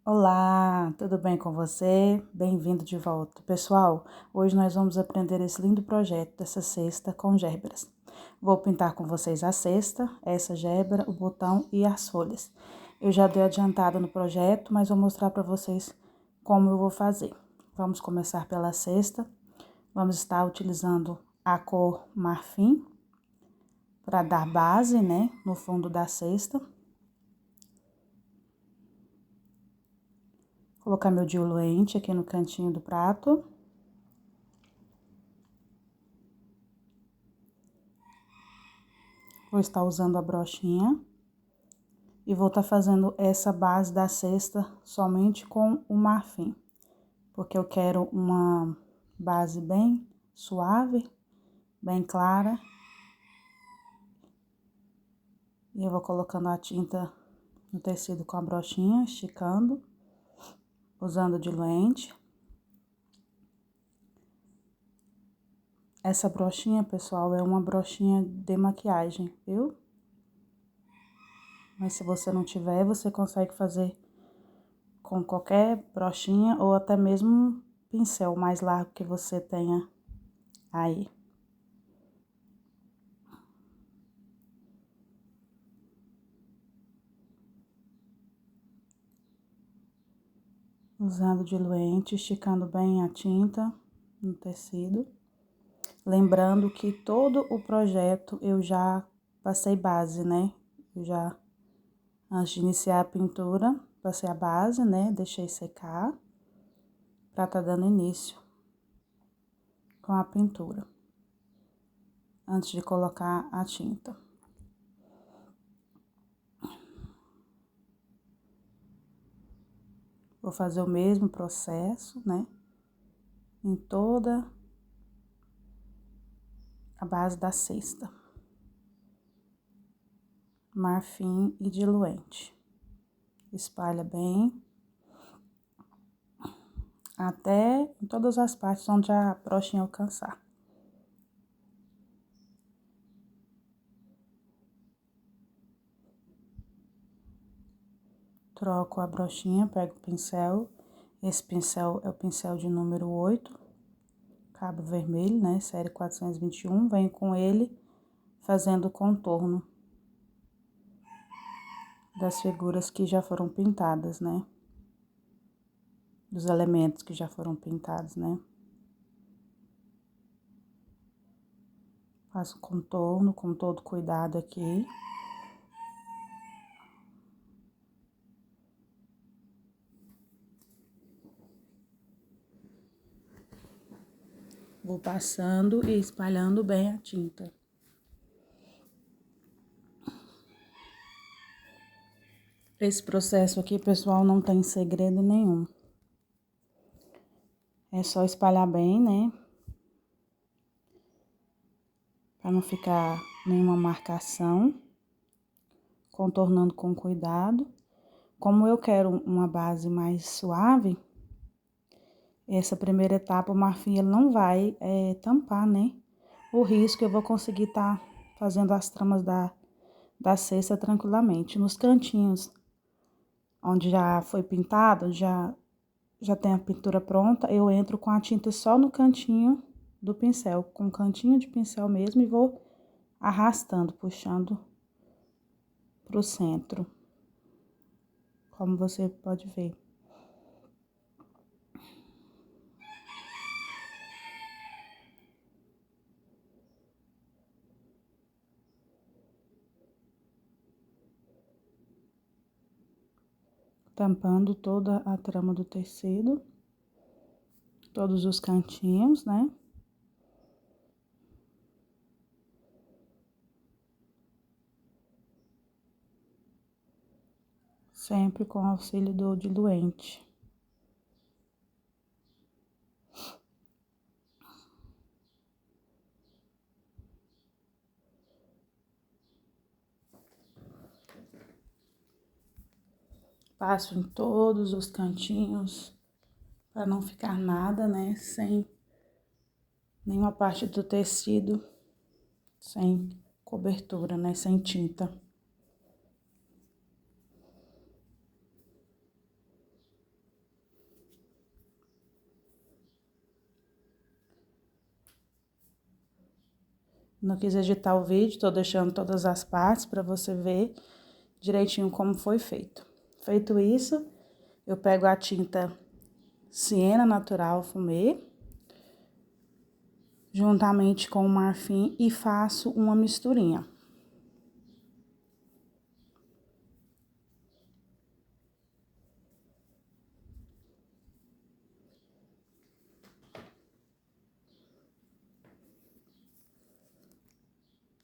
Olá, tudo bem com você? Bem-vindo de volta. Pessoal, hoje nós vamos aprender esse lindo projeto dessa cesta com gébras. Vou pintar com vocês a cesta, essa gébra, o botão e as folhas. Eu já dei adiantada no projeto, mas vou mostrar para vocês como eu vou fazer. Vamos começar pela cesta. Vamos estar utilizando a cor marfim para dar base, né, no fundo da cesta. Colocar meu diluente aqui no cantinho do prato. Vou estar usando a brochinha. E vou estar fazendo essa base da cesta somente com o marfim. Porque eu quero uma base bem suave, bem clara. E eu vou colocando a tinta no tecido com a brochinha, esticando. Usando o diluente. Essa brochinha, pessoal, é uma brochinha de maquiagem, viu? Mas se você não tiver, você consegue fazer com qualquer brochinha ou até mesmo um pincel mais largo que você tenha aí. Usando o diluente, esticando bem a tinta no tecido. Lembrando que todo o projeto eu já passei base, né? Antes de iniciar a pintura, passei a base, né? Deixei secar pra tá dando início com a pintura. Antes de colocar a tinta. Vou fazer o mesmo processo, né? Em toda a base da cesta. Marfim e diluente. Espalha bem. Até em todas as partes onde a brochinha alcançar. Troco a brochinha, pego o pincel. Esse pincel é o pincel de número 8. Cabo vermelho, né? Série 421. Venho com ele fazendo o contorno das figuras que já foram pintadas, né? Dos elementos que já foram pintados, né? Faço contorno com todo cuidado aqui. Vou passando e espalhando bem a tinta. Esse processo aqui, pessoal, não tem segredo nenhum. É só espalhar bem, né? Pra não ficar nenhuma marcação. Contornando com cuidado. Como eu quero uma base mais suave, essa primeira etapa, o marfim ele não vai tampar, né? O risco eu vou conseguir estar fazendo as tramas da cesta tranquilamente. Nos cantinhos onde já foi pintado, já tem a pintura pronta, eu entro com a tinta só no cantinho do pincel, com o cantinho de pincel mesmo, e vou arrastando, puxando pro centro, como você pode ver. Tampando toda a trama do tecido, todos os cantinhos, né? Sempre com auxílio do diluente. Passo em todos os cantinhos, para não ficar nada, né, sem nenhuma parte do tecido, sem cobertura, né, sem tinta. Não quis editar o vídeo, tô deixando todas as partes para você ver direitinho como foi feito. Feito isso, eu pego a tinta Siena Natural Fumê, juntamente com o marfim e faço uma misturinha.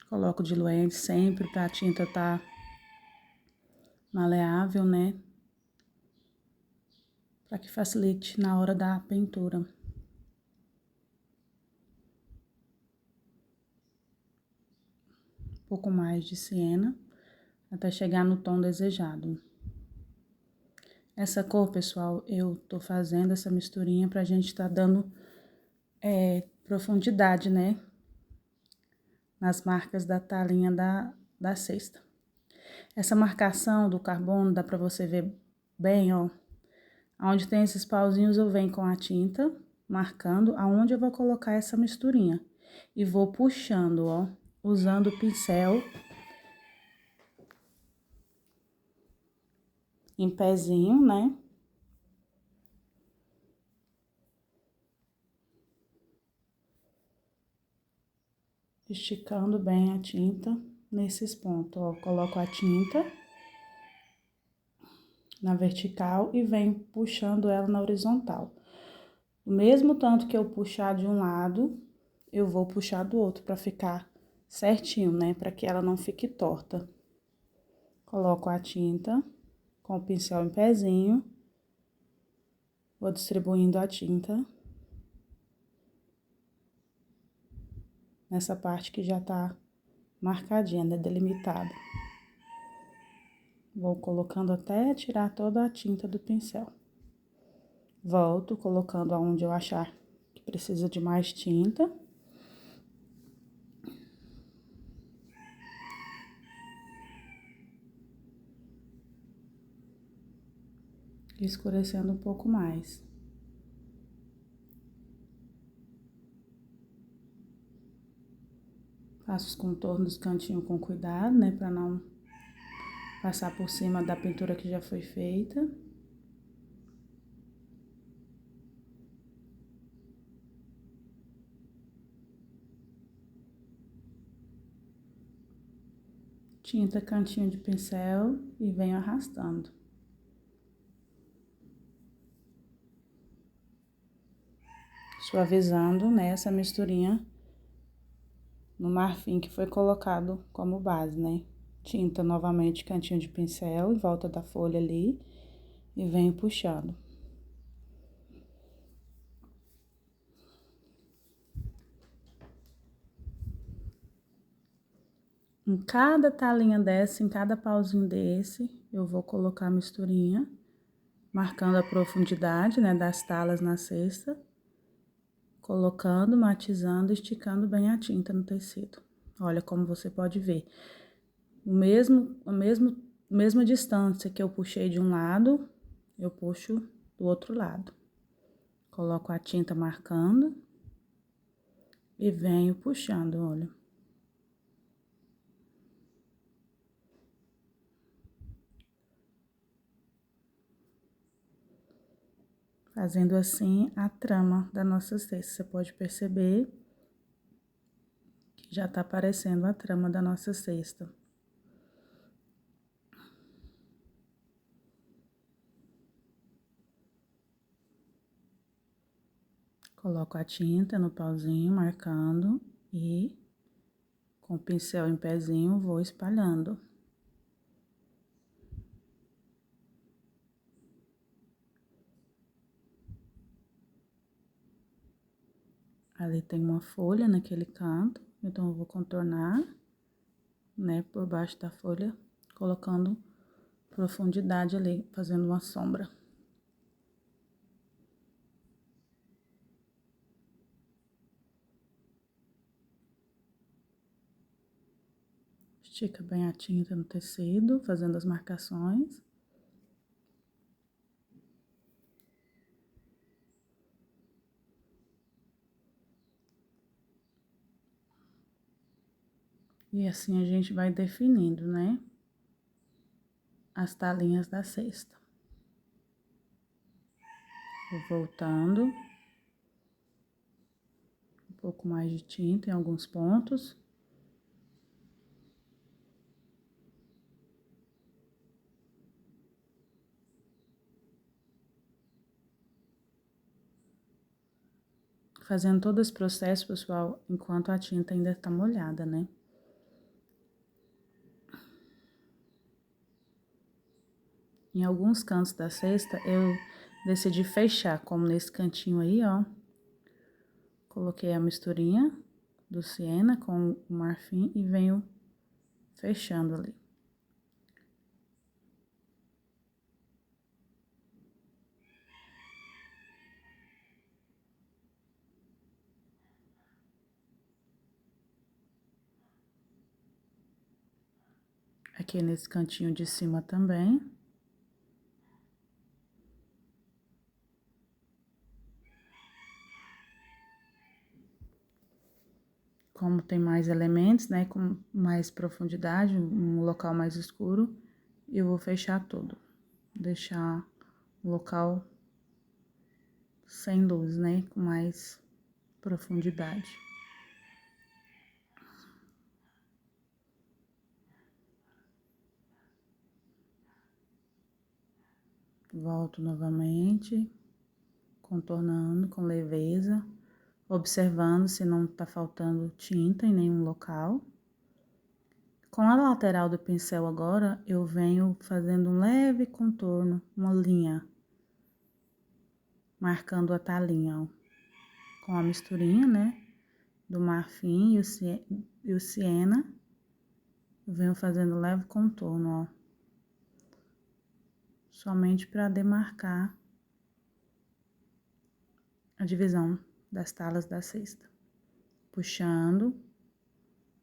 Coloco diluente sempre para a tinta tá maleável, né? Para que facilite na hora da pintura. Um pouco mais de siena, até chegar no tom desejado. Essa cor, pessoal, eu tô fazendo essa misturinha pra gente tá dando profundidade, né? Nas marcas da talinha da cesta. Essa marcação do carbono dá pra você ver bem, ó. Onde tem esses pauzinhos eu venho com a tinta, marcando aonde eu vou colocar essa misturinha. E vou puxando, ó, usando o pincel em pezinho, né? Esticando bem a tinta nesses pontos, ó. Coloco a tinta na vertical e venho puxando ela na horizontal. O mesmo tanto que eu puxar de um lado, eu vou puxar do outro para ficar certinho, né? Para que ela não fique torta. Coloco a tinta com o pincel em pezinho, vou distribuindo a tinta nessa parte que já tá marcadinha, né? Delimitada. Vou colocando até tirar toda a tinta do pincel. Volto colocando aonde eu achar que precisa de mais tinta. E escurecendo um pouco mais. Faço os contornos dos cantinhos com cuidado, né? Pra não passar por cima da pintura que já foi feita. Tinta cantinho de pincel e venho arrastando. Suavizando, né, essa misturinha no marfim que foi colocado como base, né? Tinta novamente, cantinho de pincel em volta da folha ali e venho puxando. Em cada talinha dessa, em cada pauzinho desse, eu vou colocar a misturinha, marcando a profundidade, né, das talas na cesta, colocando, matizando, esticando bem a tinta no tecido. Olha como você pode ver. Mesma distância que eu puxei de um lado, eu puxo do outro lado. Coloco a tinta marcando e venho puxando, olha. Fazendo assim a trama da nossa cesta. Você pode perceber que já tá aparecendo a trama da nossa cesta. Coloco a tinta no pauzinho, marcando e com o pincel em pezinho vou espalhando. Ali tem uma folha naquele canto, então eu vou contornar, né, por baixo da folha, colocando profundidade ali, fazendo uma sombra. Estica bem a tinta no tecido, fazendo as marcações. E assim a gente vai definindo, né? As talinhas da cesta. Vou voltando. Um pouco mais de tinta em alguns pontos. Fazendo todo esse processo, pessoal, enquanto a tinta ainda tá molhada, né? Em alguns cantos da cesta, eu decidi fechar, como nesse cantinho aí, ó. Coloquei a misturinha do siena com o marfim e venho fechando ali. Aqui nesse cantinho de cima também. Como tem mais elementos, né, com mais profundidade, um local mais escuro, eu vou fechar tudo. Deixar o local sem luz, né, com mais profundidade. Volto novamente, contornando com leveza, observando se não tá faltando tinta em nenhum local. Com a lateral do pincel agora, eu venho fazendo um leve contorno, uma linha, marcando a talinha, ó, com a misturinha, né, do marfim e o siena. Eu venho fazendo leve contorno, ó, somente para demarcar a divisão das talas da cesta. Puxando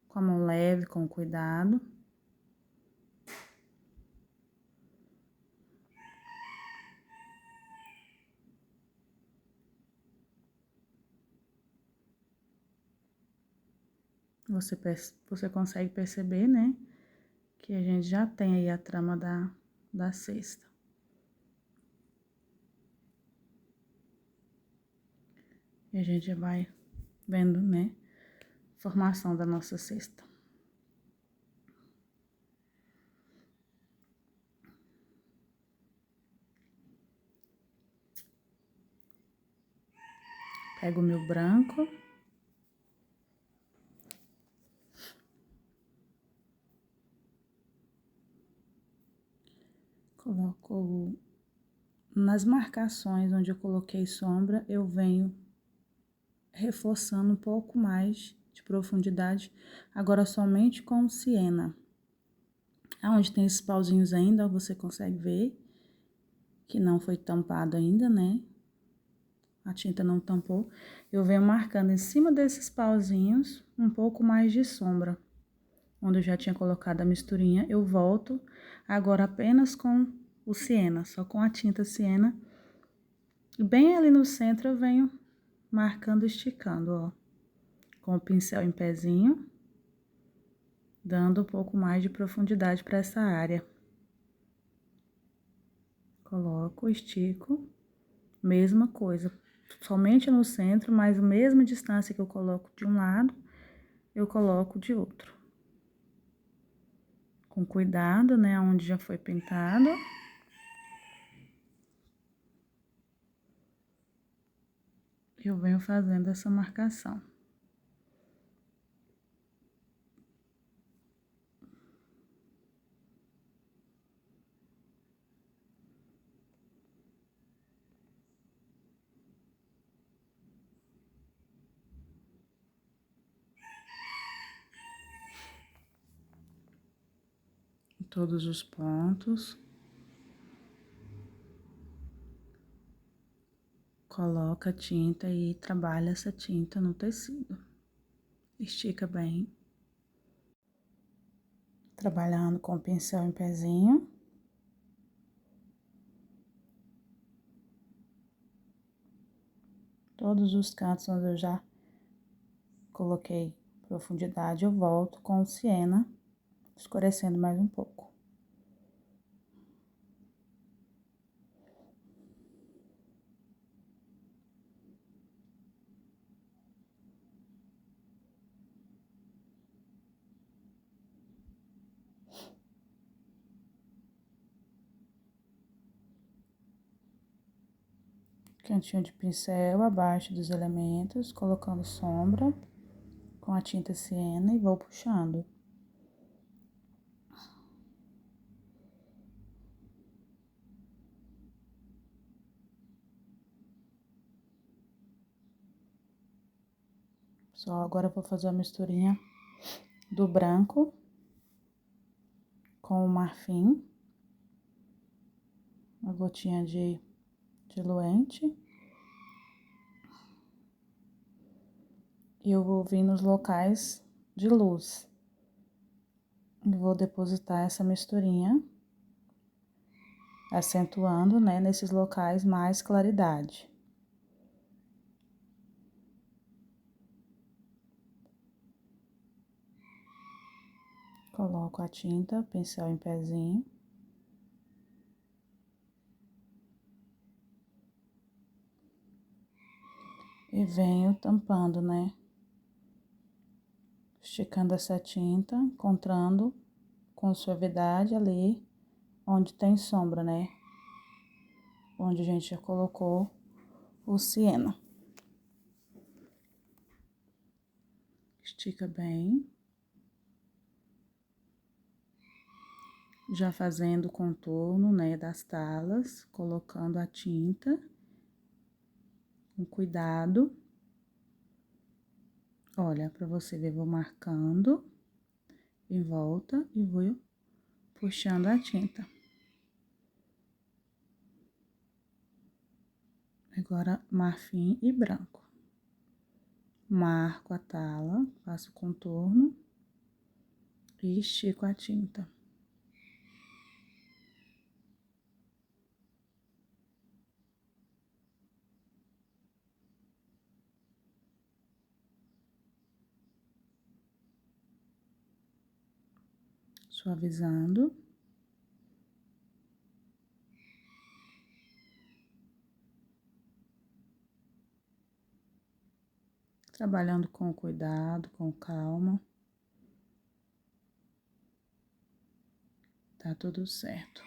com a mão leve, com cuidado. Você consegue perceber, né, que a gente já tem aí a trama da cesta. E a gente já vai vendo, né, a formação da nossa cesta. Pego o meu branco. Coloco nas marcações onde eu coloquei sombra, eu venho reforçando um pouco mais de profundidade, agora somente com o siena. Aonde tem esses pauzinhos ainda, você consegue ver que não foi tampado ainda, né? A tinta não tampou. Eu venho marcando em cima desses pauzinhos um pouco mais de sombra. Onde eu já tinha colocado a misturinha, eu volto agora apenas com o siena, só com a tinta siena. E bem ali no centro eu venho marcando, esticando, ó, com o pincel em pezinho, dando um pouco mais de profundidade para essa área. Coloco, estico, mesma coisa, somente no centro, mas a mesma distância que eu coloco de um lado, eu coloco de outro. Com cuidado, né, onde já foi pintado. Eu venho fazendo essa marcação. Em todos os pontos. Coloca a tinta e trabalha essa tinta no tecido. Estica bem. Trabalhando com o pincel em pezinho. Todos os cantos onde eu já coloquei profundidade, eu volto com o siena, escurecendo mais um pouco. Cantinho de pincel abaixo dos elementos, colocando sombra com a tinta siena e vou puxando. Só agora eu vou fazer a misturinha do branco com o marfim, uma gotinha de diluente. E eu vou vir nos locais de luz. E vou depositar essa misturinha, acentuando, né, nesses locais mais claridade. Coloco a tinta, pincel em pezinho. E venho tampando, né? Esticando essa tinta, encontrando com suavidade ali onde tem sombra, né? Onde a gente já colocou o siena. Estica bem. Já fazendo o contorno, né, das talas, colocando a tinta com cuidado. Olha, pra você ver, vou marcando em volta e vou puxando a tinta. Agora, marfim e branco. Marco a tala, faço o contorno e estico a tinta. Suavizando. Trabalhando com cuidado, com calma. Tá tudo certo.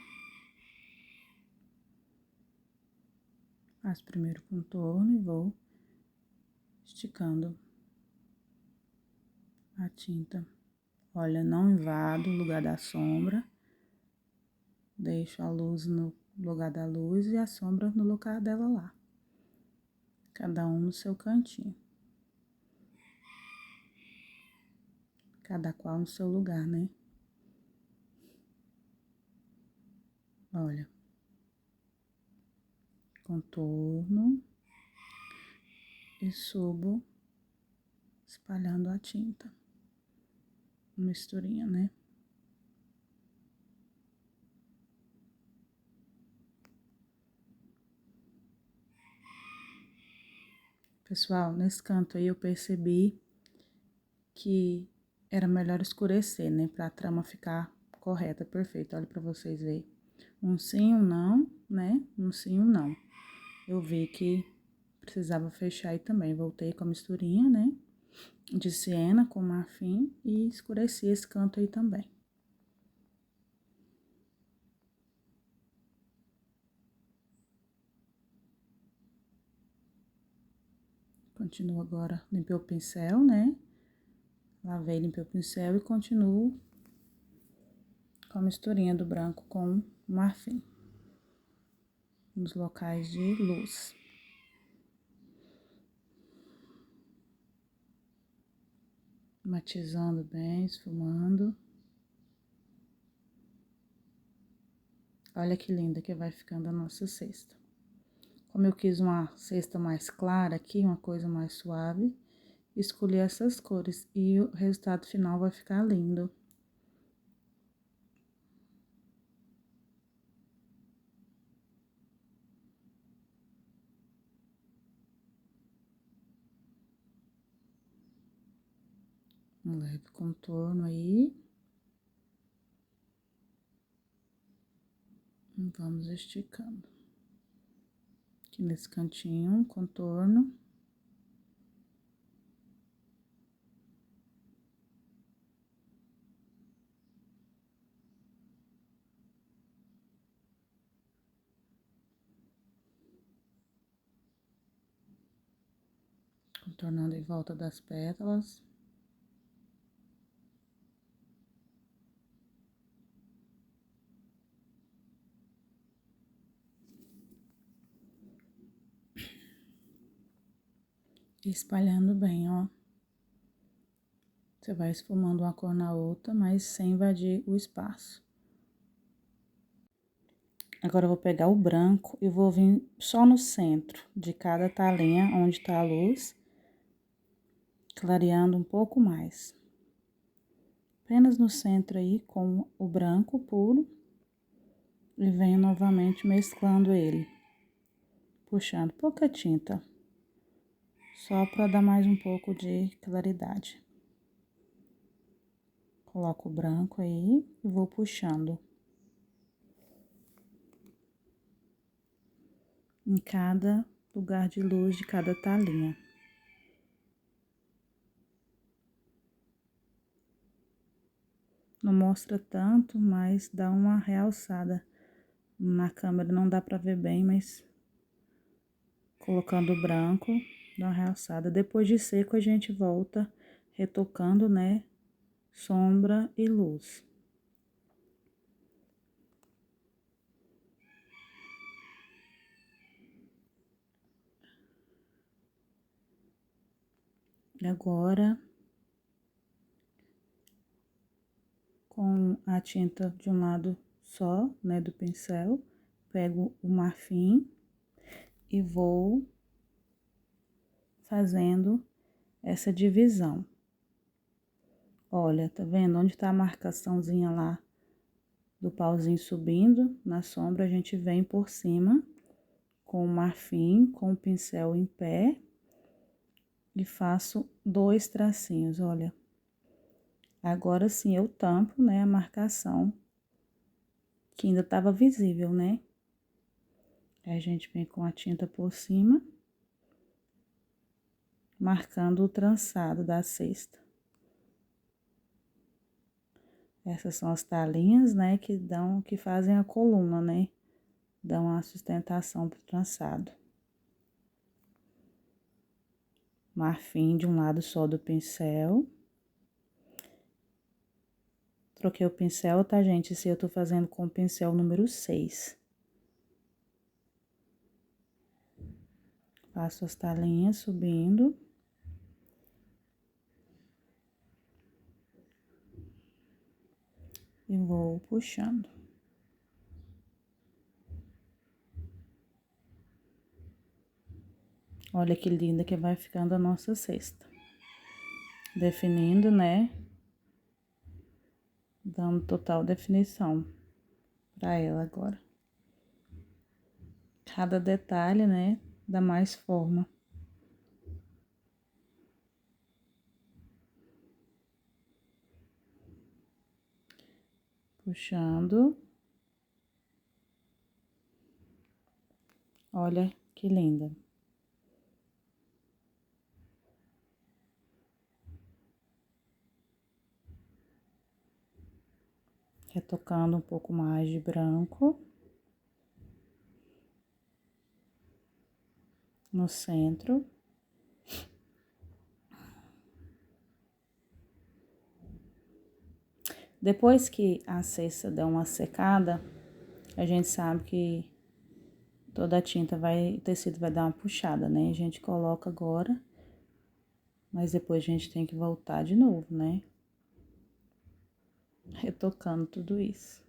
Faço primeiro o contorno e vou esticando a tinta. Olha, não invado o lugar da sombra. Deixo a luz no lugar da luz e a sombra no lugar dela lá. Cada um no seu cantinho. Cada qual no seu lugar, né? Olha. Contorno. E subo espalhando a tinta. Misturinha, né? Pessoal, nesse canto aí eu percebi que era melhor escurecer, né? Pra trama ficar correta, perfeita. Olha pra vocês verem. Um sim, um não, né? Um sim, um não. Eu vi que precisava fechar aí também. Voltei com a misturinha, né? De siena com marfim e escureci esse canto aí também. Continuo agora, limpei o pincel, né? Lavei, limpei o pincel e continuo com a misturinha do branco com marfim. Nos locais de luz. Matizando bem, esfumando. Olha que linda que vai ficando a nossa cesta. Como eu quis uma cesta mais clara aqui, uma coisa mais suave, escolhi essas cores e o resultado final vai ficar lindo. Um leve contorno aí. E vamos esticando. Aqui nesse cantinho, um contorno. Contornando em volta das pétalas. Espalhando bem, ó. Você vai esfumando uma cor na outra, mas sem invadir o espaço. Agora eu vou pegar o branco e vou vir só no centro de cada talinha onde tá a luz, clareando um pouco mais. Apenas no centro aí com o branco puro e venho novamente mesclando ele, puxando pouca tinta, só para dar mais um pouco de claridade. Coloco o branco aí e vou puxando em cada lugar de luz de cada talinha. Não mostra tanto, mas dá uma realçada. Na câmera não dá pra ver bem, mas colocando o branco, dá uma realçada. Depois de seco, a gente volta retocando, né, sombra e luz. E agora, com a tinta de um lado só, né, do pincel, pego o marfim e vou fazendo essa divisão. Olha, tá vendo onde tá a marcaçãozinha lá do pauzinho subindo? Na sombra a gente vem por cima com o marfim, com o pincel em pé e faço 2 tracinhos, olha. Agora sim eu tampo, né, a marcação que ainda tava visível, né? Aí a gente vem com a tinta por cima, marcando o trançado da cesta. Essas são as talinhas, né, que fazem a coluna, né? Dão a sustentação pro trançado. Marfim de um lado só do pincel. Troquei o pincel, tá, gente? Esse eu tô fazendo com o pincel número 6. Faço as talinhas subindo. E vou puxando. Olha que linda que vai ficando a nossa cesta. Definindo, né? Dando total definição pra ela agora. Cada detalhe, né? Dá mais forma. Puxando. Olha que linda. Retocando um pouco mais de branco. No centro. Depois que a cesta dá uma secada, a gente sabe que toda a tinta o tecido vai dar uma puxada, né? A gente coloca agora, mas depois a gente tem que voltar de novo, né? Retocando tudo isso.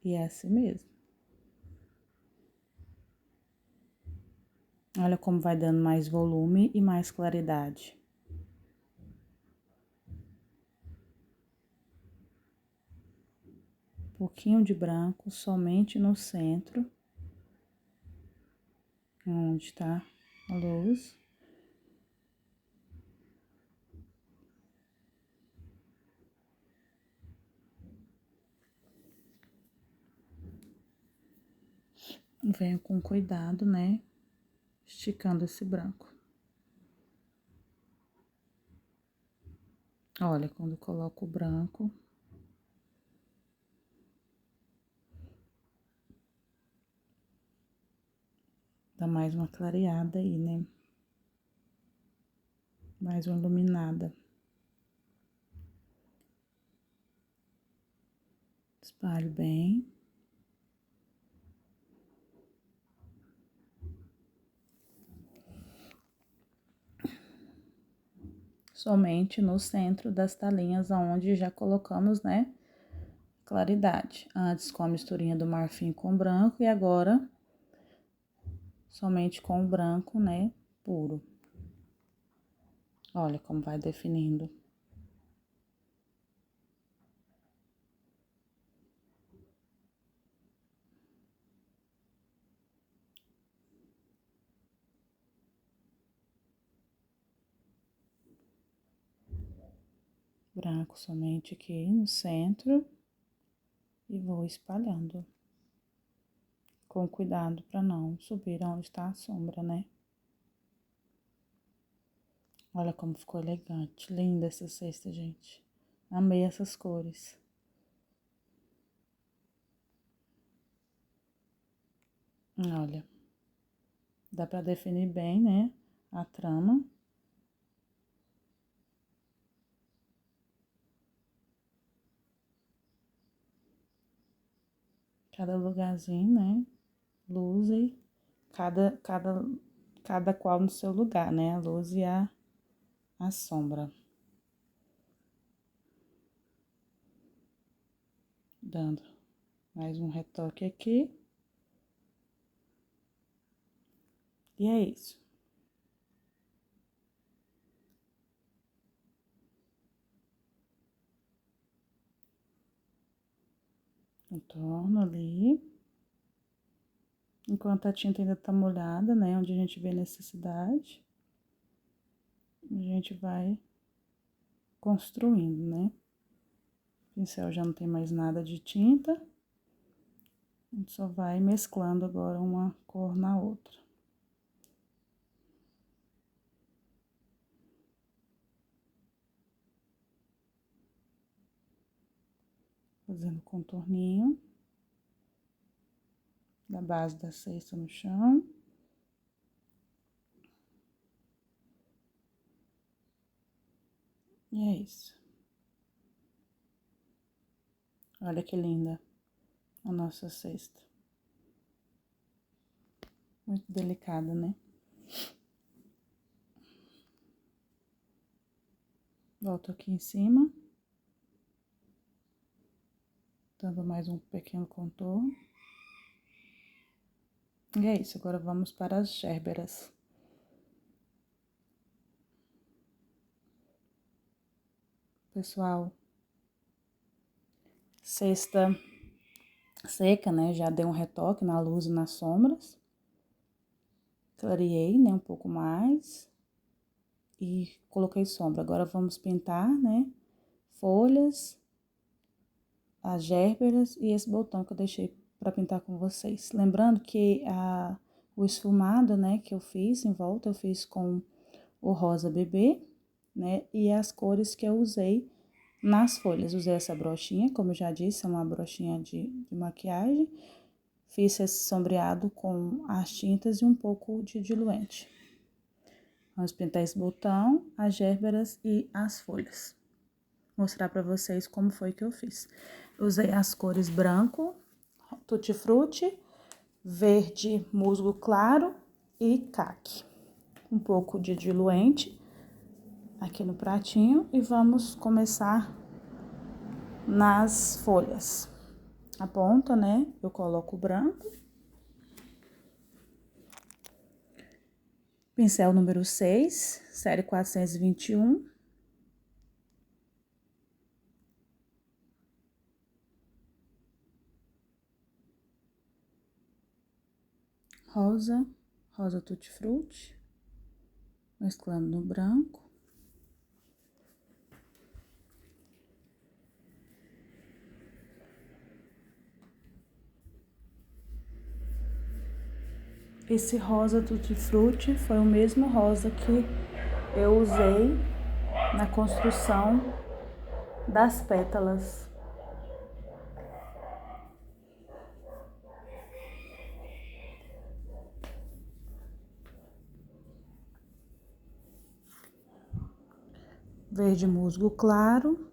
E é assim mesmo. Olha como vai dando mais volume e mais claridade. Um pouquinho de branco somente no centro, onde tá a luz. Venho com cuidado, né? Esticando esse branco. Olha, quando eu coloco o branco, dá mais uma clareada aí, né? Mais uma iluminada. Espalho bem. Somente no centro das talinhas, aonde já colocamos, né, claridade. Antes com a misturinha do marfim com o branco e agora somente com o branco, né, puro. Olha como vai definindo. Branco somente aqui no centro e vou espalhando. Com cuidado para não subir onde está a sombra, né? Olha como ficou elegante, linda essa cesta, gente. Amei essas cores. Olha, dá para definir bem, né, a trama. Cada lugarzinho, né, luz e cada qual no seu lugar, né, a luz e a sombra. Dando mais um retoque aqui. E é isso. Contorno ali. Enquanto a tinta ainda tá molhada, né, onde a gente vê necessidade, a gente vai construindo, né. O pincel já não tem mais nada de tinta. A gente só vai mesclando agora uma cor na outra. Fazendo contorninho da base da cesta no chão. E é isso. Olha que linda a nossa cesta. Muito delicada, né? Volto aqui em cima. Dando mais um pequeno contorno. E é isso, agora vamos para as gérberas. Pessoal, cesta seca, né? Já dei um retoque na luz e nas sombras. Clareei, né? Um pouco mais. E coloquei sombra. Agora vamos pintar, né? Folhas, as gérberas e esse botão que eu deixei para pintar com vocês. Lembrando que o esfumado, né? Que eu fiz em volta, eu fiz com o rosa bebê, né? E as cores que eu usei nas folhas. Usei essa brochinha, como eu já disse, é uma brochinha de maquiagem. Fiz esse sombreado com as tintas e um pouco de diluente. Vamos pintar esse botão, as gérberas e as folhas. Mostrar pra vocês como foi que eu fiz. Usei as cores branco, tutti frutti, verde musgo claro e caqui. Um pouco de diluente aqui no pratinho e vamos começar nas folhas. A ponta, né, eu coloco o branco. Pincel número 6, série 421. Rosa tutti frutti. Mesclando no branco. Esse rosa Tutti Frutti foi o mesmo rosa que eu usei na construção das pétalas. Verde musgo claro.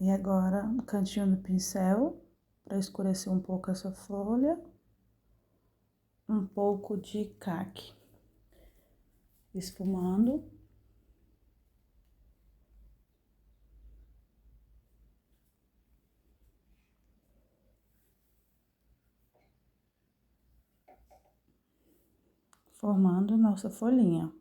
E agora, no cantinho do pincel, para escurecer um pouco essa folha, um pouco de caque, esfumando. Formando nossa folhinha.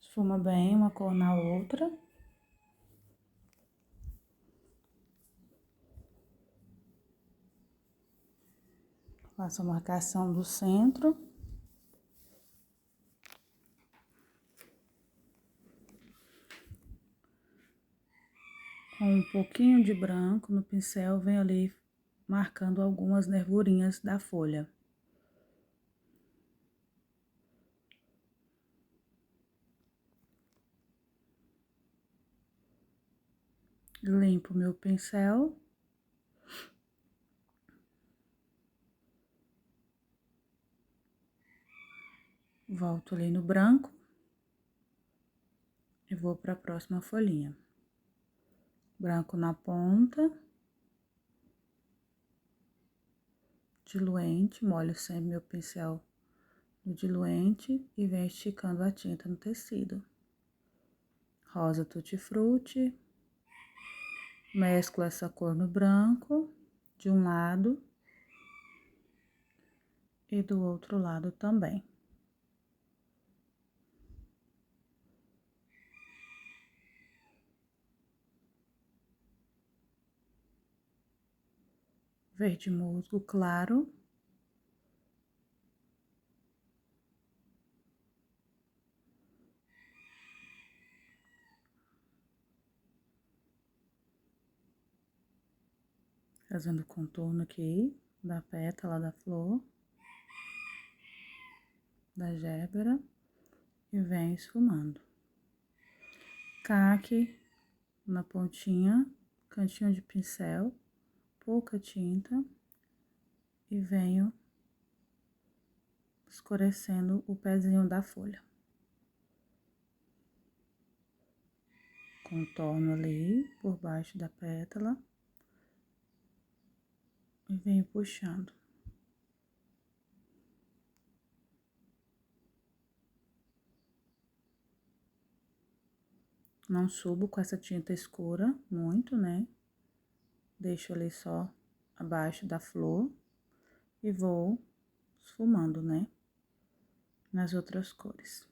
Esfuma bem uma cor na outra. Faço a marcação do centro. Com um pouquinho de branco no pincel, venho ali marcando algumas nervurinhas da folha. Limpo meu pincel. Volto ali no branco. E vou para a próxima folhinha. Branco na ponta. Diluente, molho sempre meu pincel no diluente e venho esticando a tinta no tecido. Rosa Tutti Frutti. Mesclo essa cor no branco, de um lado e do outro lado também. Verde musgo claro. Fazendo contorno aqui da pétala da flor, da gébera, e venho esfumando. Caque na pontinha, cantinho de pincel, pouca tinta, e venho escurecendo o pezinho da folha. Contorno ali por baixo da pétala e venho puxando. Não subo com essa tinta escura muito, né? Deixo ali só abaixo da flor e vou esfumando, né? Nas outras cores.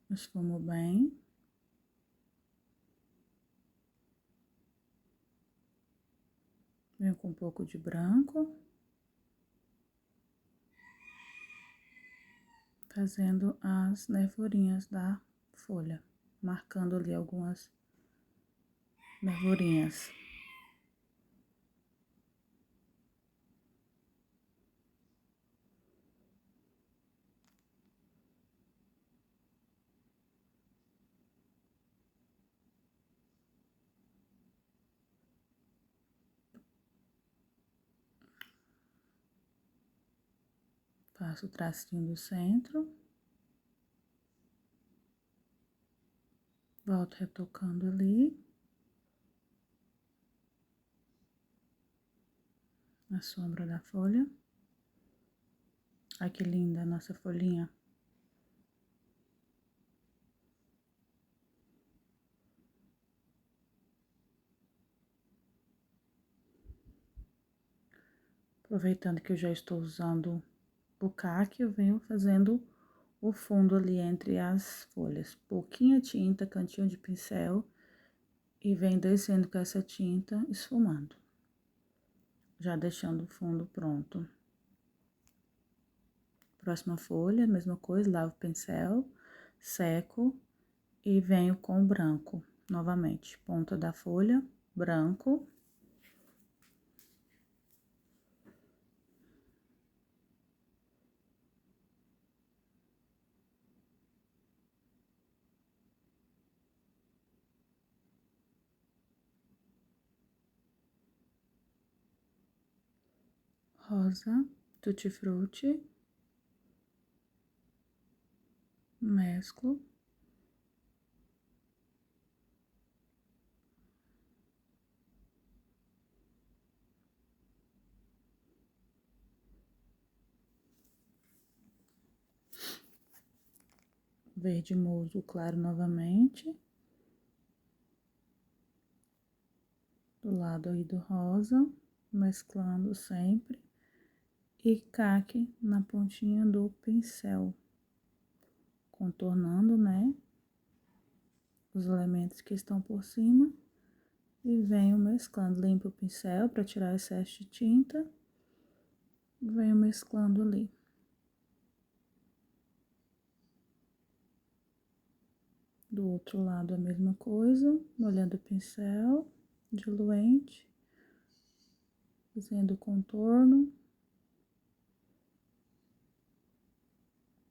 Esfumo bem. Venho com um pouco de branco. Fazendo as nervurinhas da folha. Marcando ali algumas nervurinhas. Faço o tracinho do centro. Volto retocando ali. Na sombra da folha. Olha que linda a nossa folhinha. Aproveitando que eu já estou usando o caque, eu venho fazendo o fundo ali entre as folhas. Pouquinha tinta, cantinho de pincel, e vem descendo com essa tinta, esfumando. Já deixando o fundo pronto. Próxima folha, mesma coisa, lavo o pincel, seco e venho com o branco, novamente. Ponta da folha, branco. Rosa, tutti-frutti. Mesclo. Verde musgo claro novamente. Do lado aí do rosa, mesclando sempre. E caque na pontinha do pincel, contornando, né, os elementos que estão por cima. E venho mesclando, limpo o pincel para tirar o excesso de tinta. Venho mesclando ali. Do outro lado a mesma coisa, molhando o pincel, diluente, fazendo o contorno,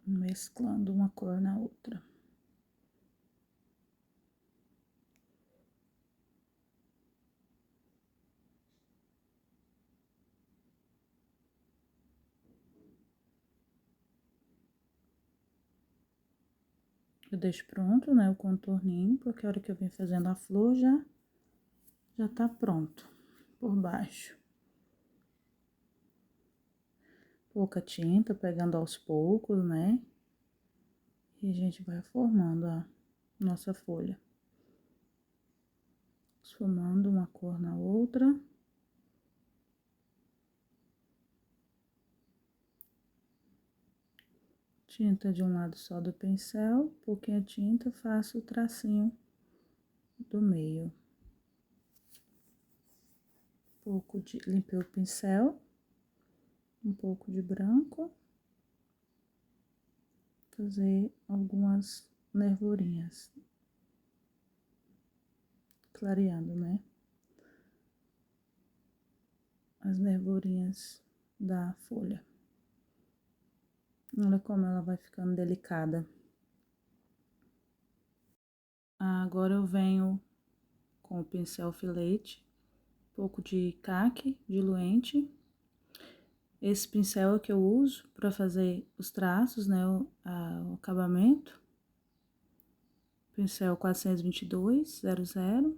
mesclando uma cor na outra. Eu deixo pronto, né, o contorninho, porque a hora que eu vim fazendo a flor já tá pronto por baixo. Pouca tinta, pegando aos poucos, né? E a gente vai formando a nossa folha. Esfumando uma cor na outra. Tinta de um lado só do pincel, pouquinha tinta, faço o tracinho do meio. Limpei o pincel, um pouco de branco. Fazer algumas nervurinhas. Clareando, né? As nervurinhas da folha. Olha como ela vai ficando delicada. Agora eu venho com o pincel filete, um pouco de caque diluente. Esse pincel é o que eu uso para fazer os traços, né, o acabamento. Pincel 422 00.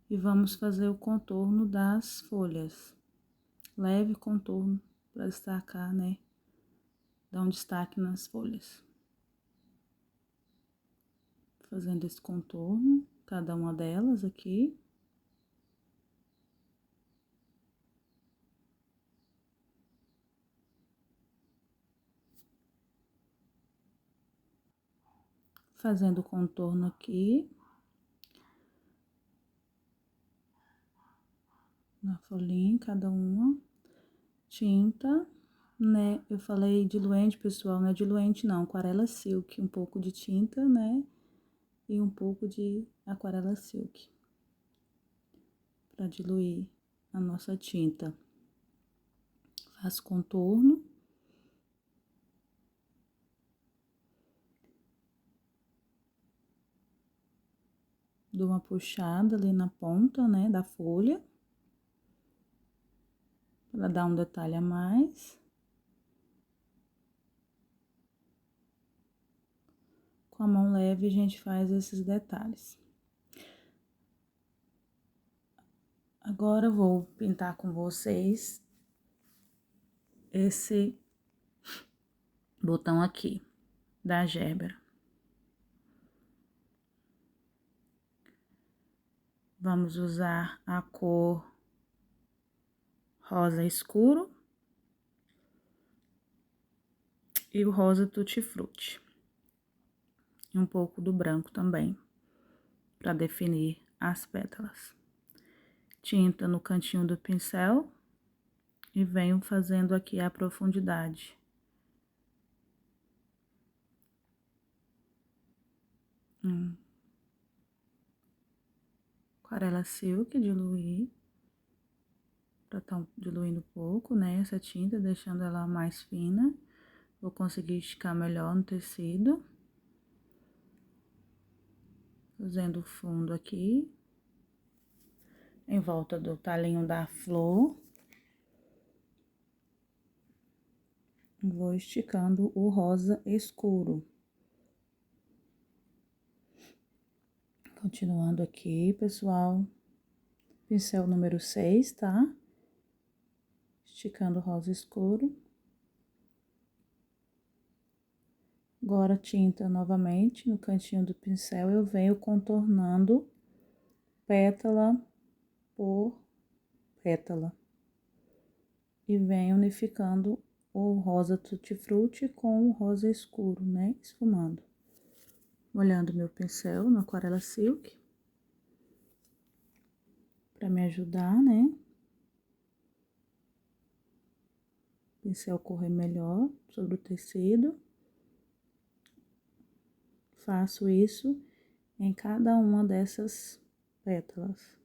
E vamos fazer o contorno das folhas. Leve contorno para destacar, né, dar um destaque nas folhas. Fazendo esse contorno, cada uma delas aqui. Fazendo o contorno aqui. Na folhinha, cada uma. Tinta, né? Eu falei diluente, pessoal, não é diluente não, aquarela silk. Um pouco de tinta, né? E um pouco de aquarela silk. Pra diluir a nossa tinta. Faço contorno. Dou uma puxada ali na ponta, né, da folha. Pra dar um detalhe a mais. Com a mão leve a gente faz esses detalhes. Agora eu vou pintar com vocês esse botão aqui da Gerbera. Vamos usar a cor rosa escuro. e o rosa tutti-frutti. E um pouco do branco também, para definir as pétalas. Tinta no cantinho do pincel e venho fazendo aqui a profundidade. Aquarela Silk, diluir. Pra tá diluindo um pouco, né, essa tinta, deixando ela mais fina. Vou conseguir esticar melhor no tecido. Fazendo o fundo aqui. Em volta do talinho da flor. Vou esticando o rosa escuro. Continuando aqui, pessoal. Pincel número 6, tá? Esticando o rosa escuro. Agora, tinta novamente no cantinho do pincel, eu venho contornando pétala por pétala. E venho unificando o rosa tutti-frutti com o rosa escuro, né? Esfumando. Molhando meu pincel na aquarela silk. Pra me ajudar, né? O pincel correr melhor sobre o tecido. Faço isso em cada uma dessas pétalas.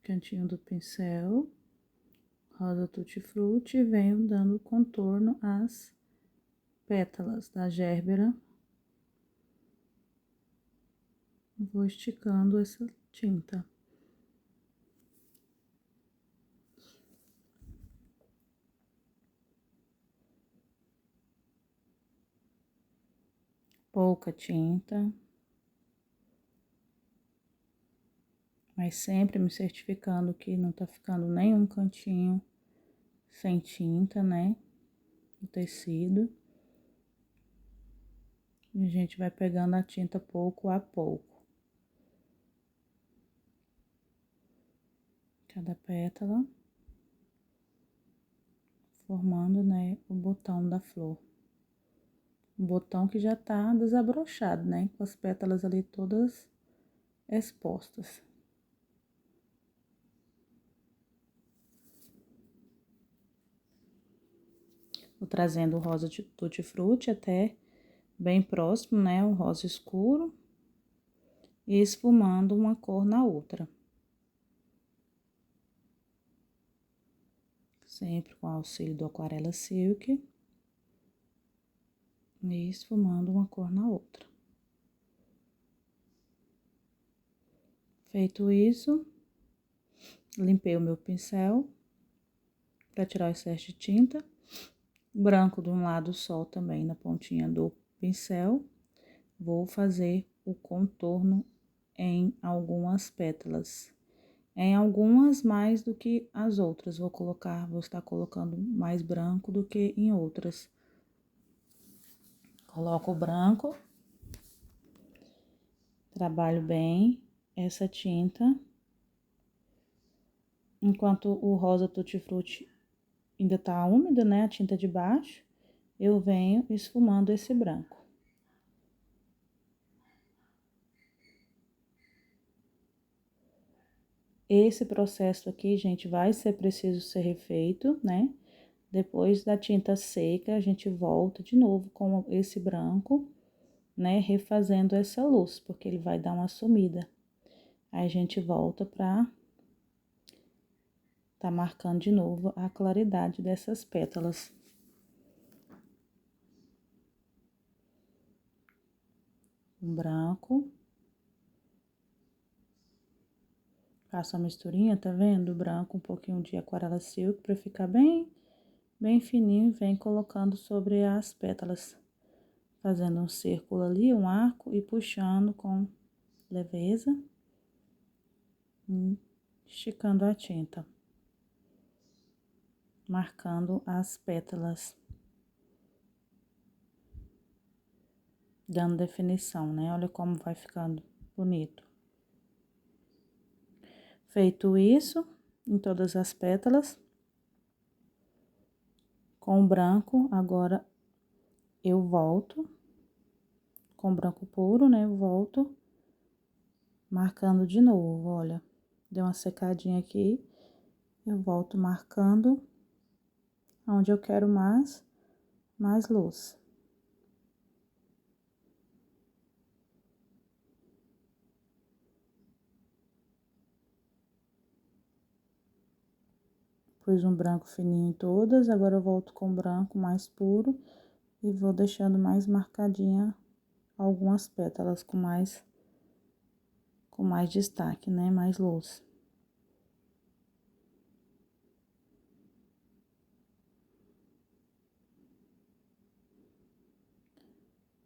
Cantinho do pincel, rosa tutti-frutti, e venho dando contorno às pétalas da gérbera. Vou esticando essa tinta. Pouca tinta. Mas sempre me certificando que não tá ficando nenhum cantinho sem tinta, né? O tecido. E a gente vai pegando a tinta pouco a pouco. Cada pétala. Formando, né, o botão da flor. Um botão que já tá desabrochado, né? Com as pétalas ali todas expostas. Vou trazendo o rosa tutti-frutti até bem próximo, né? O rosa escuro. E esfumando uma cor na outra. Sempre com auxílio do Aquarela Silk. E esfumando uma cor na outra. Feito isso, limpei o meu pincel para tirar o excesso de tinta. Branco de um lado só também na pontinha do pincel. Vou fazer o contorno em algumas pétalas. Em algumas mais do que as outras. Vou estar colocando mais branco do que em outras. Coloco o branco. Trabalho bem essa tinta. Enquanto o rosa tutti-frutti ainda tá úmido, né? A tinta de baixo, eu venho esfumando esse branco. Esse processo aqui, gente, vai ser preciso ser refeito, né? Depois da tinta seca, a gente volta de novo com esse branco, né? Refazendo essa luz, porque ele vai dar uma sumida. Aí, a gente volta pra tá marcando de novo a claridade dessas pétalas. Um branco. Faço a misturinha, tá vendo? Branco, um pouquinho de aquarela silk pra ficar bem fininho. Vem colocando sobre as pétalas. Fazendo um círculo ali, um arco, e puxando com leveza. Esticando a tinta. Marcando as pétalas. Dando definição, né? Olha como vai ficando bonito. Feito isso, em todas as pétalas, com o branco, agora eu volto, com branco puro, né? Eu volto, marcando de novo, olha. Deu uma secadinha aqui, eu volto marcando onde eu quero mais luz. Pus um branco fininho em todas, agora eu volto com branco mais puro e vou deixando mais marcadinha algumas pétalas com mais destaque, né? Mais luz.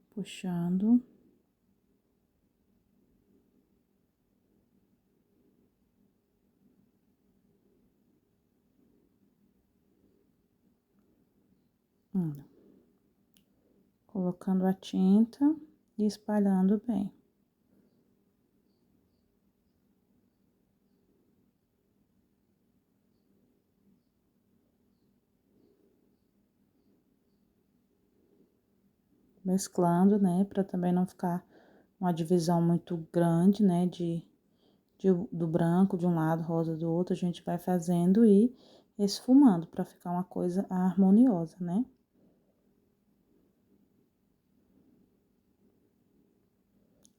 Puxando. Colocando a tinta e espalhando bem. Mesclando, né? Pra também não ficar uma divisão muito grande, né? Do branco de um lado, rosa do outro. A gente vai fazendo e esfumando pra ficar uma coisa harmoniosa, né?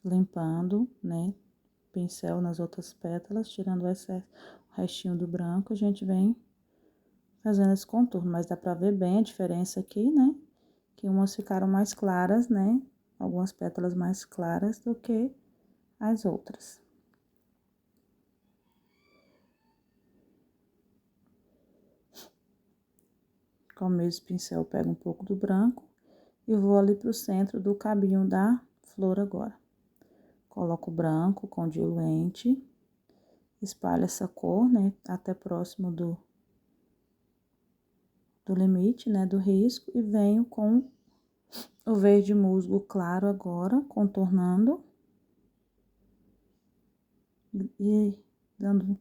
Limpando, né? Pincel nas outras pétalas, tirando o excesso, o restinho do branco, a gente vem fazendo esse contorno, mas dá pra ver bem a diferença aqui, né? Que umas ficaram mais claras, né? Algumas pétalas mais claras do que as outras. Com o mesmo pincel, eu pego um pouco do branco e vou ali pro centro do cabinho da flor agora. Coloco o branco com diluente, espalho essa cor, né? Até próximo do limite, né? Do risco e venho com o verde musgo claro agora, contornando e dando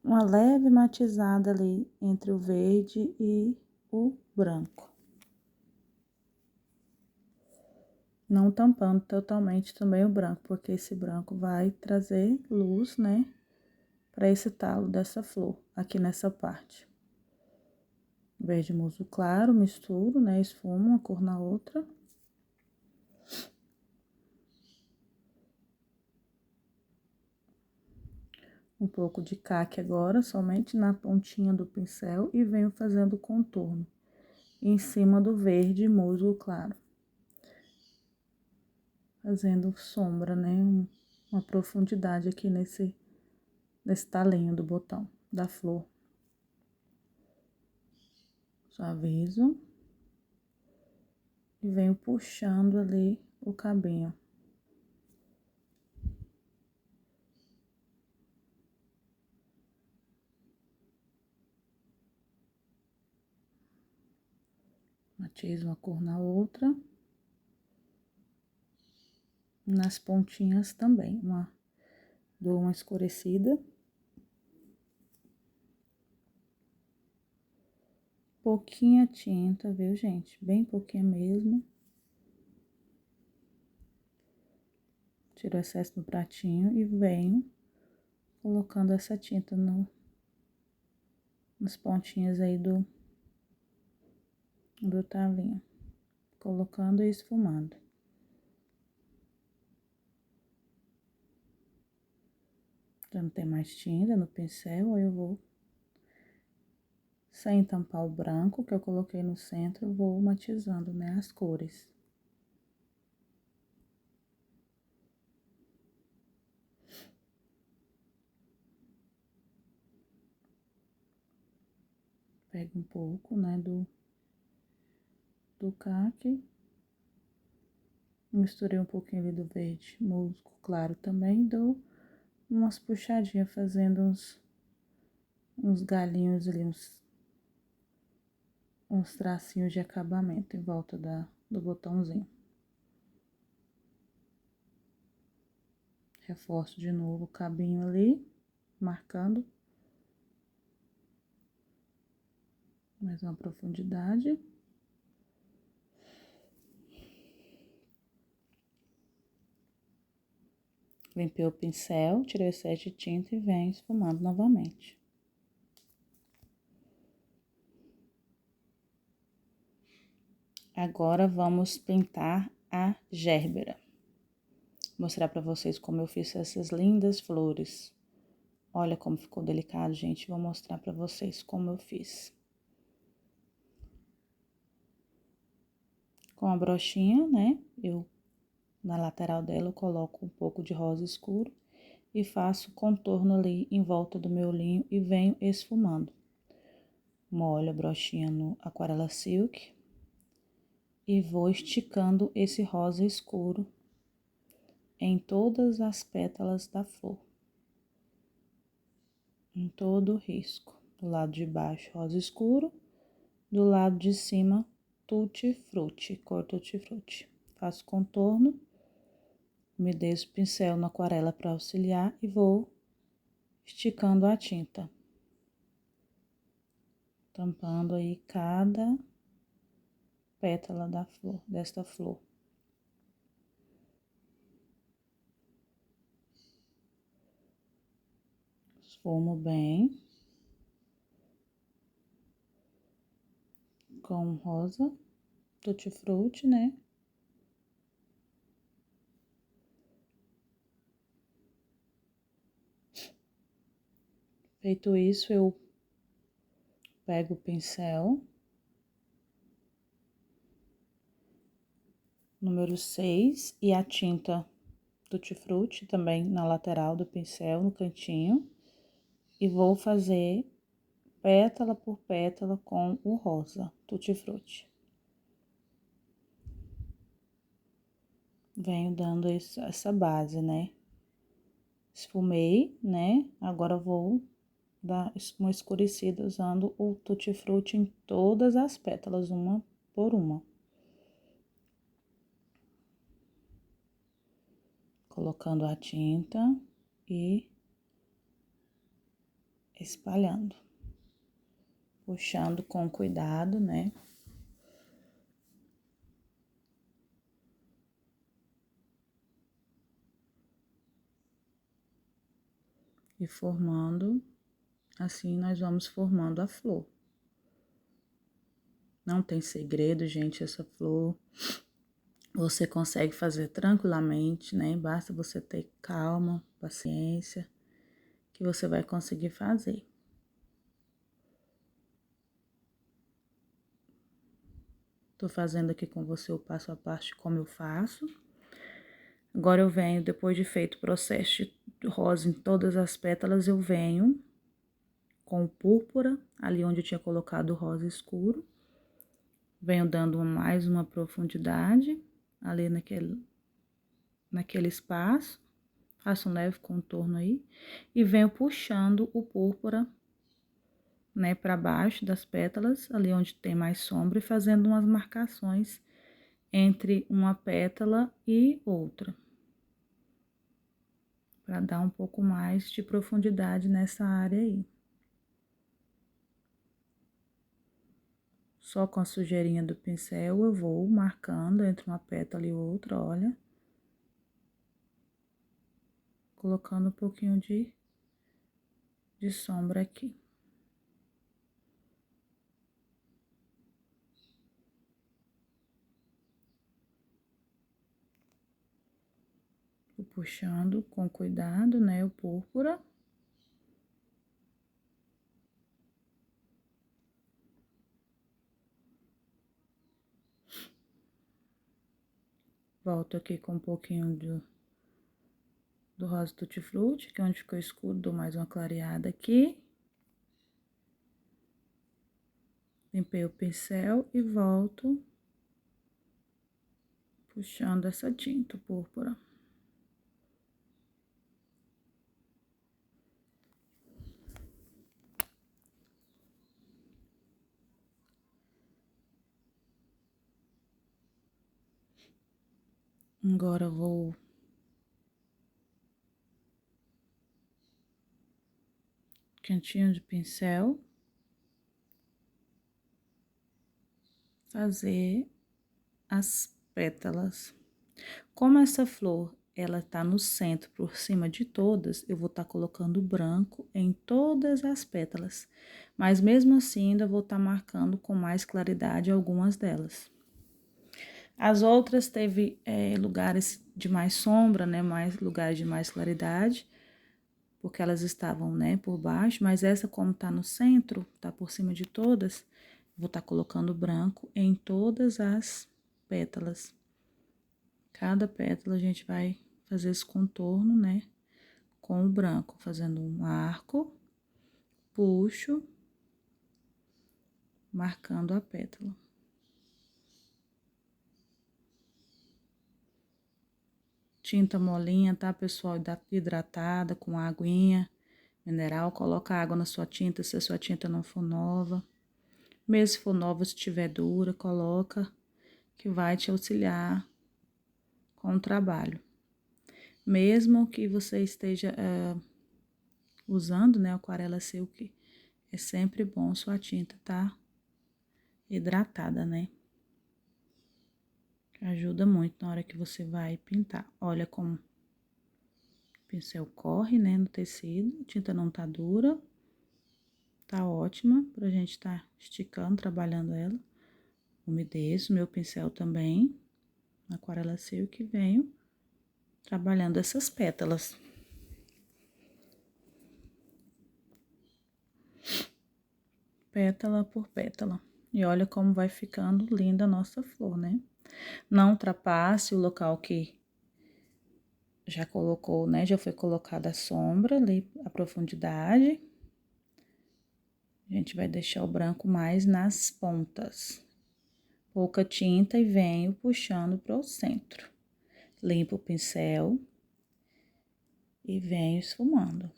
uma leve matizada ali entre o verde e o branco. Não tampando totalmente também o branco, porque esse branco vai trazer luz, né, para esse talo dessa flor, aqui nessa parte. Verde musgo claro, misturo, né, esfumo uma cor na outra. Um pouco de caque agora, somente na pontinha do pincel, e venho fazendo o contorno em cima do verde musgo claro. Fazendo sombra, né, uma profundidade aqui nesse talinho do botão, da flor. Suavizo. E venho puxando ali o cabinho. Matizo uma cor na outra. Nas pontinhas também, dou uma escurecida. Pouquinha tinta, viu, gente? Bem pouquinha mesmo. Tiro o excesso do pratinho e venho colocando essa tinta nas pontinhas aí do talinho. Colocando e esfumando. Já não tem mais tinta no pincel, aí eu vou, sem tampar o branco que eu coloquei no centro, vou matizando, né, as cores. Pego um pouco, né, do caque. Misturei um pouquinho ali do verde musgo claro também, dou umas puxadinhas, fazendo uns galinhos ali, uns tracinhos de acabamento em volta do botãozinho. Reforço de novo o cabinho ali. Marcando. Mais uma profundidade. Limpei o pincel, tirei o excesso de tinta e venho esfumando novamente. Agora vamos pintar a gérbera. Vou mostrar pra vocês como eu fiz essas lindas flores. Olha como ficou delicado, gente. Vou mostrar pra vocês como eu fiz. Com a brochinha, né? Na lateral dela, eu coloco um pouco de rosa escuro e faço contorno ali em volta do meu olhinho e venho esfumando. Molho a brochinha no Aquarela Silk e vou esticando esse rosa escuro em todas as pétalas da flor. Em todo o risco. Do lado de baixo, rosa escuro. Do lado de cima, tutti frutti, cor tutti frutti. Faço contorno, umedeço o pincel na aquarela para auxiliar e vou esticando a tinta. Tampando aí cada pétala da flor, desta flor. Esfumo bem. Com rosa, tutti frutti, né? Feito isso, eu pego o pincel, número 6, e a tinta tutti frutti também na lateral do pincel, no cantinho, e vou fazer pétala por pétala com o rosa tutti frutti. Venho dando essa base, né? Esfumei, né? Agora vou dar uma escurecida usando o tutti frutti em todas as pétalas, uma por uma. Colocando a tinta e espalhando. Puxando com cuidado, né? E formando, assim nós vamos formando a flor. Não tem segredo, gente, essa flor você consegue fazer tranquilamente, né? Basta você ter calma, paciência, que você vai conseguir fazer. Tô fazendo aqui com você o passo a passo de como eu faço. Agora eu venho, depois de feito o processo de rosa em todas as pétalas, eu venho com o púrpura, ali onde eu tinha colocado o rosa escuro. Venho dando mais uma profundidade, ali naquele espaço. Faço um leve contorno aí. E venho puxando o púrpura, né, para baixo das pétalas, ali onde tem mais sombra, e fazendo umas marcações entre uma pétala e outra. Para dar um pouco mais de profundidade nessa área aí. Só com a sujeirinha do pincel eu vou marcando entre uma pétala e outra, olha. Colocando um pouquinho de sombra aqui. Vou puxando com cuidado, né, o púrpura. Volto aqui com um pouquinho do rosa tutti frutti, que é onde ficou escuro, dou mais uma clareada aqui. Limpei o pincel e volto puxando essa tinta púrpura. Agora eu vou cantinho de pincel, fazer as pétalas. Como essa flor, ela tá no centro, por cima de todas, eu vou estar colocando branco em todas as pétalas. Mas mesmo assim, ainda vou estar marcando com mais claridade algumas delas. As outras teve lugares de mais sombra, né, mais lugares de mais claridade, porque elas estavam, né, por baixo, mas essa como tá no centro, tá por cima de todas, vou estar colocando branco em todas as pétalas. Cada pétala a gente vai fazer esse contorno, né, com o branco, fazendo um arco, puxo, marcando a pétala. Tinta molinha, tá, pessoal? Hidratada, com aguinha mineral. Coloca água na sua tinta, se a sua tinta não for nova. Mesmo se for nova, se tiver dura, coloca, que vai te auxiliar com o trabalho. Mesmo que você esteja usando, né, aquarela silk, é sempre bom sua tinta tá hidratada, né? Ajuda muito na hora que você vai pintar. Olha como o pincel corre, né, no tecido, a tinta não tá dura, tá ótima pra gente tá esticando, trabalhando ela. Umedeço meu pincel também, aquarela silk, e venho trabalhando essas pétalas. Pétala por pétala. E olha como vai ficando linda a nossa flor, né? Não ultrapasse o local que já colocou, né? Já foi colocada a sombra ali, a profundidade. A gente vai deixar o branco mais nas pontas. Pouca tinta e venho puxando para o centro. Limpo o pincel e venho esfumando.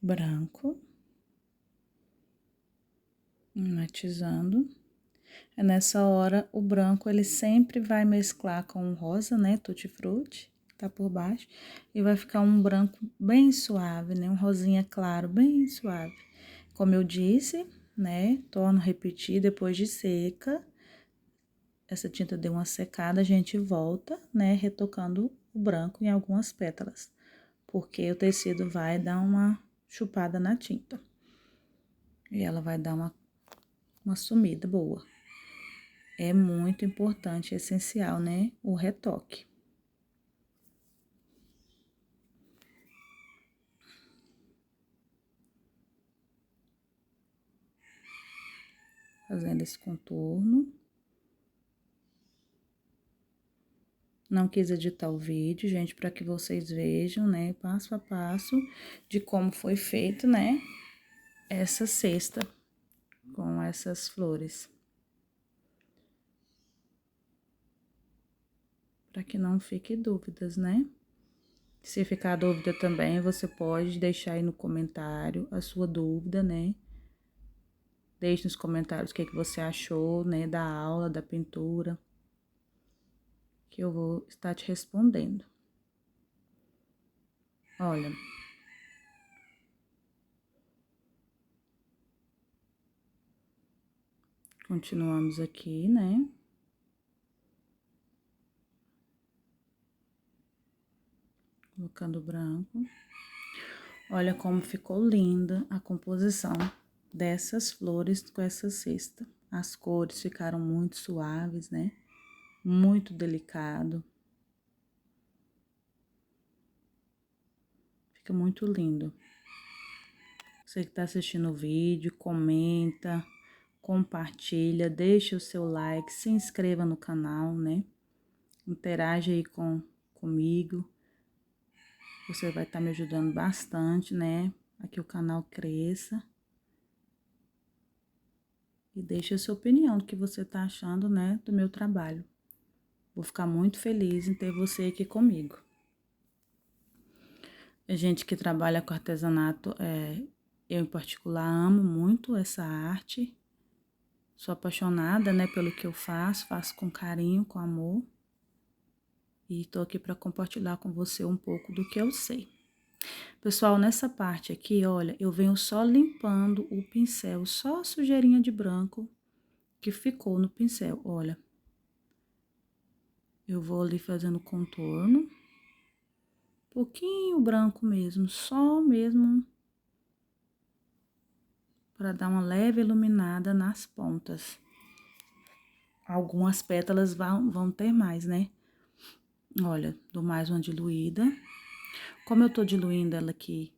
Branco. Matizando. É nessa hora, o branco, ele sempre vai mesclar com o rosa, né, tutti-frutti, tá por baixo, e vai ficar um branco bem suave, né, um rosinha claro, bem suave. Como eu disse, né, torno a repetir, depois de seca, essa tinta deu uma secada, a gente volta, né, retocando o branco em algumas pétalas, porque o tecido vai dar uma chupada na tinta. E ela vai dar uma sumida boa. É muito importante, essencial, né, o retoque. Fazendo esse contorno. Não quis editar o vídeo, gente, para que vocês vejam, né, passo a passo de como foi feito, né, essa cesta com essas flores. Para que não fique dúvidas, né? Se ficar dúvida também, você pode deixar aí no comentário a sua dúvida, né? Deixe nos comentários o que você achou, né, da aula, da pintura, que eu vou estar te respondendo. Olha. Continuamos aqui, né? Colocando branco. Olha como ficou linda a composição dessas flores com essa cesta. As cores ficaram muito suaves, né? Muito delicado. Fica muito lindo. Você que tá assistindo o vídeo, comenta, compartilha, deixa o seu like, se inscreva no canal, né? Interage aí comigo. Você vai estar me ajudando bastante, né? A que o canal cresça. E deixe a sua opinião do que você tá achando, né, do meu trabalho. Vou ficar muito feliz em ter você aqui comigo. A gente que trabalha com artesanato, eu em particular amo muito essa arte. Sou apaixonada, né, pelo que eu faço com carinho, com amor. E tô aqui para compartilhar com você um pouco do que eu sei. Pessoal, nessa parte aqui, olha, eu venho só limpando o pincel, só a sujeirinha de branco que ficou no pincel, olha. Eu vou ali fazendo contorno. Pouquinho branco mesmo, só mesmo para dar uma leve iluminada nas pontas. Algumas pétalas vão ter mais, né? Olha, dou mais uma diluída. Como eu tô diluindo ela aqui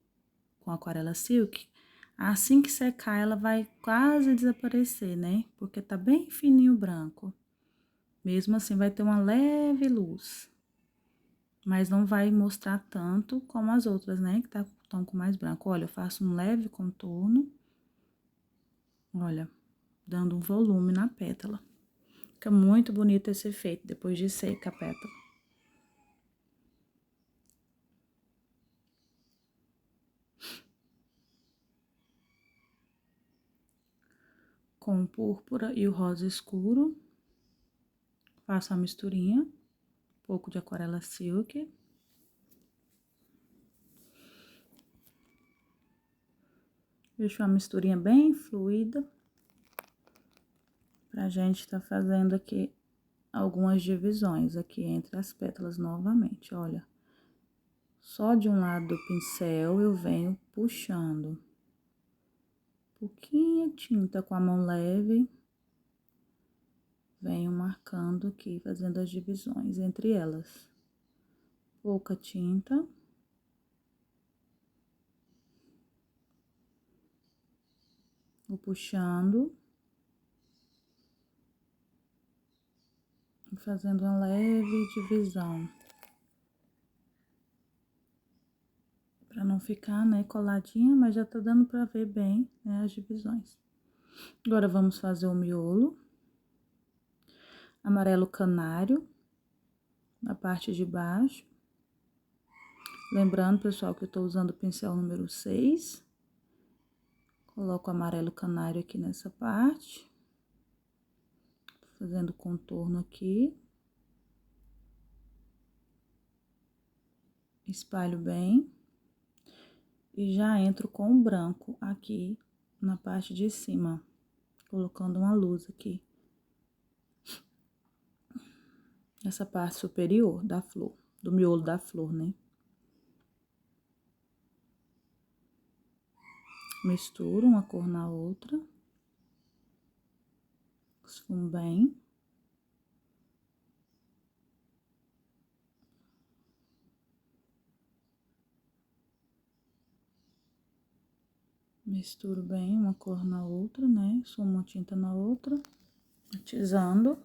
com aquarela silk, assim que secar ela vai quase desaparecer, né? Porque tá bem fininho o branco. Mesmo assim vai ter uma leve luz. Mas não vai mostrar tanto como as outras, né? Que estão com mais branco. Olha, eu faço um leve contorno. Olha, dando um volume na pétala. Fica muito bonito esse efeito depois de seca a pétala. Com o púrpura e o rosa escuro, faço a misturinha, um pouco de aquarela silk. Deixo uma misturinha bem fluida. Pra gente tá fazendo aqui algumas divisões aqui entre as pétalas novamente, olha. Só de um lado do pincel eu venho puxando. Pouquinha tinta com a mão leve. Venho marcando aqui, fazendo as divisões entre elas. Pouca tinta. Vou puxando. E fazendo uma leve divisão. Pra não ficar, né, coladinha, mas já tá dando pra ver bem, né, as divisões. Agora, vamos fazer o miolo. Amarelo canário. Na parte de baixo. Lembrando, pessoal, que eu tô usando o pincel número 6. Coloco o amarelo canário aqui nessa parte. Fazendo contorno aqui. Espalho bem. E já entro com o branco aqui na parte de cima. Colocando uma luz aqui. Nessa parte superior da flor. Do miolo da flor, né? Misturo uma cor na outra. Esfumo bem. Misturo bem uma cor na outra, né? Esfumo uma tinta na outra. Matizando.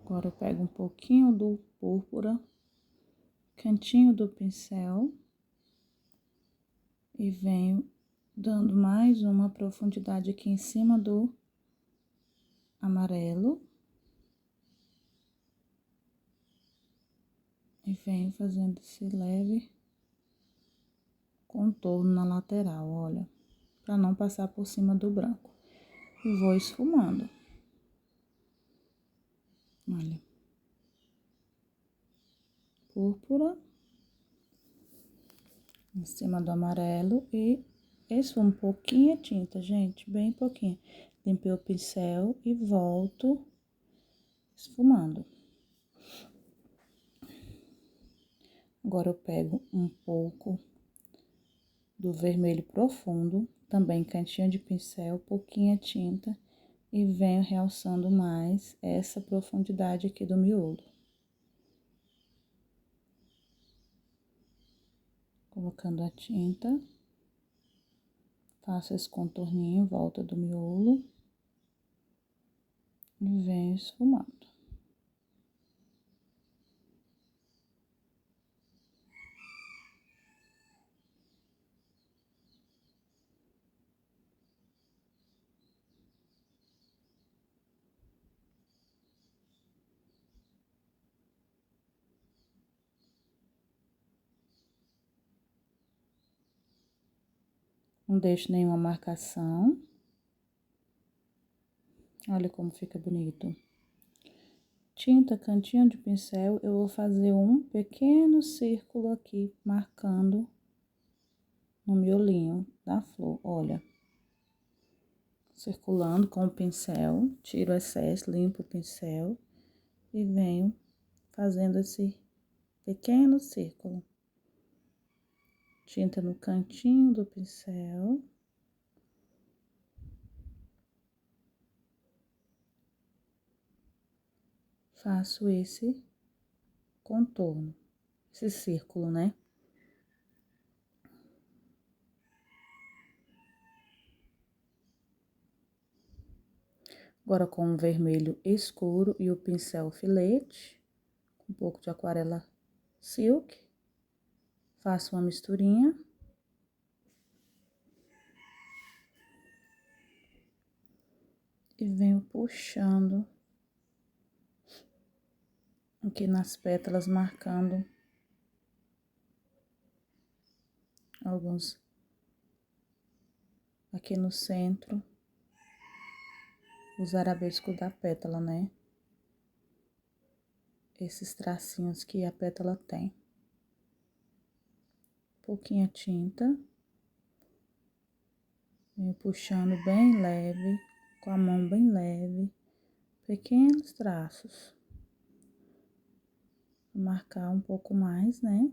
Agora eu pego um pouquinho do púrpura, cantinho do pincel, e venho dando mais uma profundidade aqui em cima do amarelo. E venho fazendo esse leve contorno na lateral, olha, pra não passar por cima do branco. E vou esfumando. Olha. Púrpura. Em cima do amarelo e esfumo um pouquinho a tinta, gente, bem pouquinho. Limpei o pincel e volto esfumando. Agora eu pego um pouco do vermelho profundo, também cantinho de pincel, pouquinha tinta, e venho realçando mais essa profundidade aqui do miolo. Colocando a tinta, faço esse contorninho em volta do miolo e venho esfumando. Não deixo nenhuma marcação. Olha como fica bonito. Tinta, cantinho de pincel, eu vou fazer um pequeno círculo aqui, marcando no miolinho da flor, olha. Circulando com o pincel, tiro o excesso, limpo o pincel e venho fazendo esse pequeno círculo. Tinta no cantinho do pincel. Faço esse contorno, esse círculo, né? Agora com o vermelho escuro e o pincel filete, um pouco de aquarela silk, faço uma misturinha. E venho puxando aqui nas pétalas, marcando alguns aqui no centro, os arabescos da pétala, né? Esses tracinhos que a pétala tem. Pouquinha tinta. Venho puxando bem leve, com a mão bem leve, pequenos traços. Vou marcar um pouco mais, né?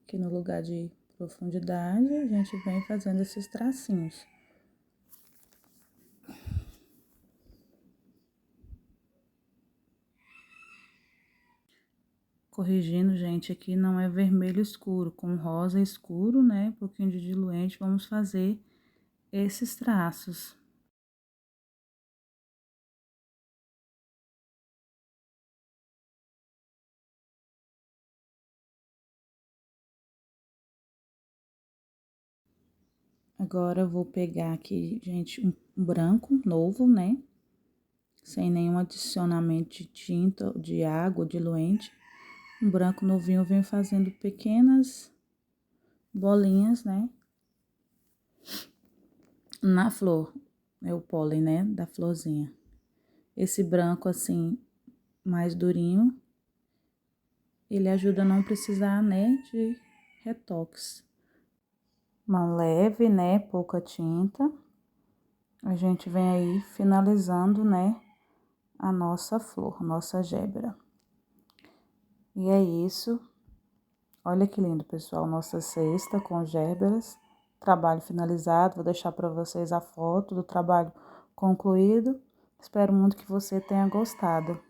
Aqui no lugar de profundidade, a gente vem fazendo esses tracinhos. Corrigindo, gente, aqui não é vermelho escuro, com rosa escuro, né? Um pouquinho de diluente, vamos fazer esses traços. Agora, eu vou pegar aqui, gente, um branco novo, né? Sem nenhum adicionamento de tinta, de água, diluente. Um branco novinho, eu venho fazendo pequenas bolinhas, né? Na flor, é o pólen, né? Da florzinha. Esse branco, assim, mais durinho, ele ajuda a não precisar, né, de retoques. Mão leve, né, pouca tinta. A gente vem aí finalizando, né, a nossa flor, nossa gébera. E é isso. Olha que lindo, pessoal, nossa cesta com géberas. Trabalho finalizado, vou deixar para vocês a foto do trabalho concluído. Espero muito que você tenha gostado.